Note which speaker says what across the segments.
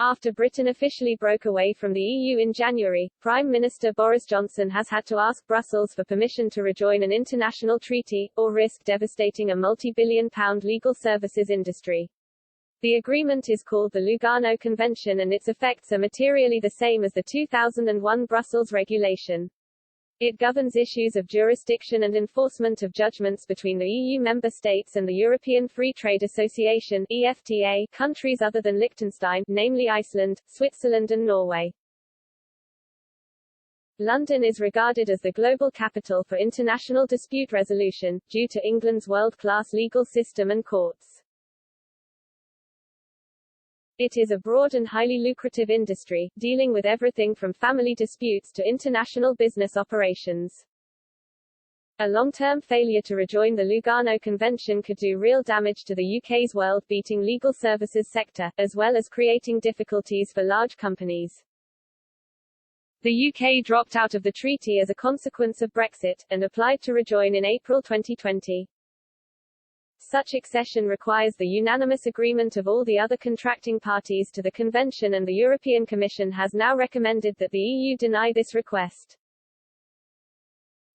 Speaker 1: After Britain officially broke away from the EU in January, Prime Minister Boris Johnson has had to ask Brussels for permission to rejoin an international treaty, or risk devastating a multi-billion-pound legal services industry. The agreement is called the Lugano Convention and its effects are materially the same as the 2001 Brussels Regulation. It governs issues of jurisdiction and enforcement of judgments between the EU member states and the European Free Trade Association (EFTA) countries other than Liechtenstein, namely Iceland, Switzerland and Norway. London is regarded as the global capital for international dispute resolution, due to England's world-class legal system and courts. It is a broad and highly lucrative industry, dealing with everything from family disputes to international business operations. A long-term failure to rejoin the Lugano Convention could do real damage to the UK's world-beating legal services sector, as well as creating difficulties for large companies. The UK dropped out of the treaty as a consequence of Brexit, and applied to rejoin in April 2020. Such accession requires the unanimous agreement of all the other contracting parties to the convention and the European Commission has now recommended that the EU deny this request.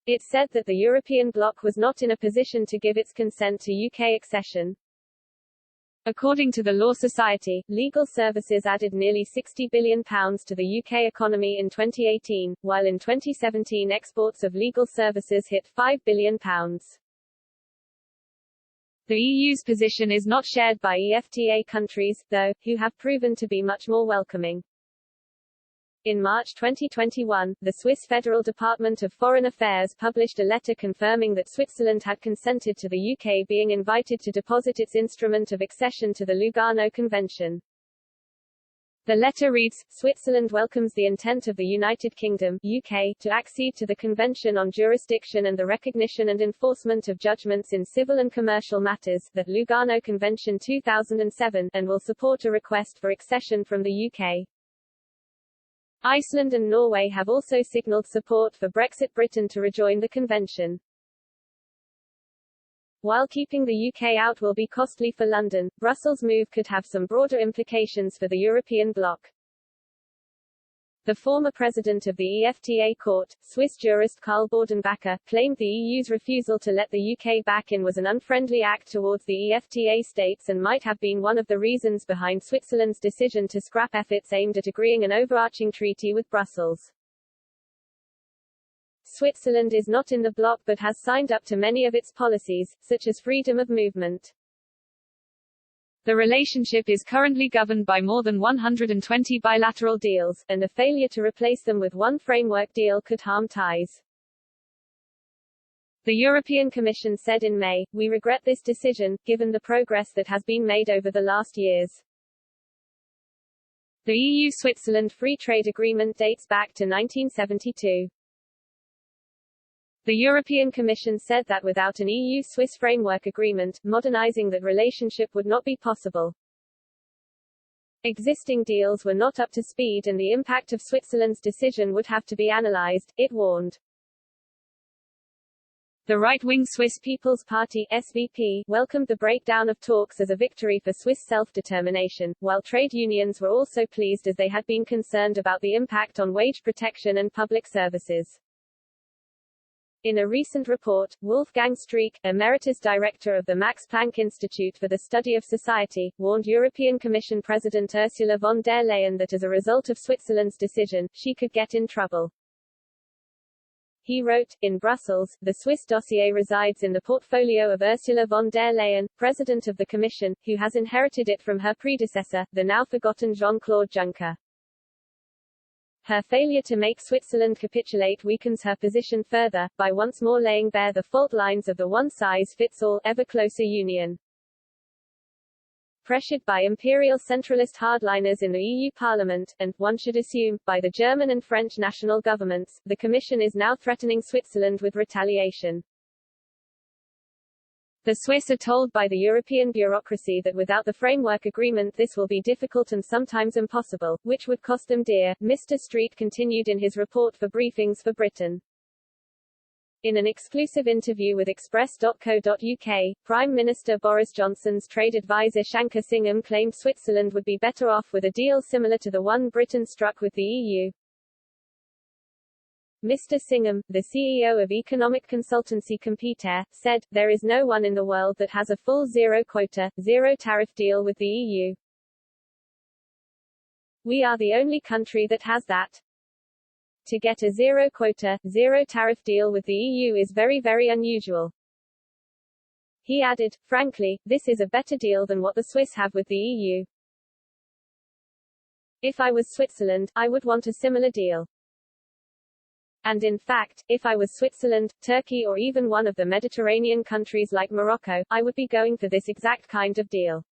Speaker 1: It said that the European bloc was not in a position to give its consent to UK accession. According to the Law Society, legal services added nearly £60 billion to the UK economy in 2018, while in 2017 exports of legal services hit £5 billion. The EU's position is not shared by EFTA countries, though, who have proven to be much more welcoming. In March 2021, the Swiss Federal Department of Foreign Affairs published a letter confirming that Switzerland had consented to the UK being invited to deposit its instrument of accession to the Lugano Convention. The letter reads, Switzerland welcomes the intent of the United Kingdom (UK) to accede to the Convention on Jurisdiction and the Recognition and Enforcement of Judgments in Civil and Commercial Matters, the Lugano Convention 2007, and will support a request for accession from the UK. Iceland and Norway have also signalled support for Brexit Britain to rejoin the convention. While keeping the UK out will be costly for London, Brussels' move could have some broader implications for the European bloc. The former president of the EFTA court, Swiss jurist Karl Bordenbacher, claimed the EU's refusal to let the UK back in was an unfriendly act towards the EFTA states and might have been one of the reasons behind Switzerland's decision to scrap efforts aimed at agreeing an overarching treaty with Brussels. Switzerland is not in the bloc but has signed up to many of its policies, such as freedom of movement. The relationship is currently governed by more than 120 bilateral deals, and a failure to replace them with one framework deal could harm ties. The European Commission said in May, "We regret this decision, given the progress that has been made over the last years." The EU-Switzerland Free Trade Agreement dates back to 1972. The European Commission said that without an EU-Swiss framework agreement, modernizing that relationship would not be possible. Existing deals were not up to speed and the impact of Switzerland's decision would have to be analyzed, it warned. The right-wing Swiss People's Party (SVP) welcomed the breakdown of talks as a victory for Swiss self-determination, while trade unions were also pleased as they had been concerned about the impact on wage protection and public services. In a recent report, Wolfgang Streeck, Emeritus Director of the Max Planck Institute for the Study of Society, warned European Commission President Ursula von der Leyen that as a result of Switzerland's decision, she could get in trouble. He wrote, "In Brussels, the Swiss dossier resides in the portfolio of Ursula von der Leyen, President of the Commission, who has inherited it from her predecessor, the now forgotten Jean-Claude Juncker. Her failure to make Switzerland capitulate weakens her position further, by once more laying bare the fault lines of the one-size-fits-all, ever-closer union." Pressured by imperial centralist hardliners in the EU Parliament, and, one should assume, by the German and French national governments, the Commission is now threatening Switzerland with retaliation. The Swiss are told by the European bureaucracy that without the framework agreement this will be difficult and sometimes impossible, which would cost them dear, Mr. Street continued in his report for Briefings for Britain. In an exclusive interview with Express.co.uk, Prime Minister Boris Johnson's trade advisor Shankar Singham claimed Switzerland would be better off with a deal similar to the one Britain struck with the EU. Mr. Singham, the CEO of economic consultancy Competere, said, "There is no one in the world that has a full zero-quota, zero-tariff deal with the EU. We are the only country that has that. To get a zero-quota, zero-tariff deal with the EU is very, very unusual." He added, "Frankly, this is a better deal than what the Swiss have with the EU. If I was Switzerland, I would want a similar deal. And in fact, if I was Switzerland, Turkey or even one of the Mediterranean countries like Morocco, I would be going for this exact kind of deal."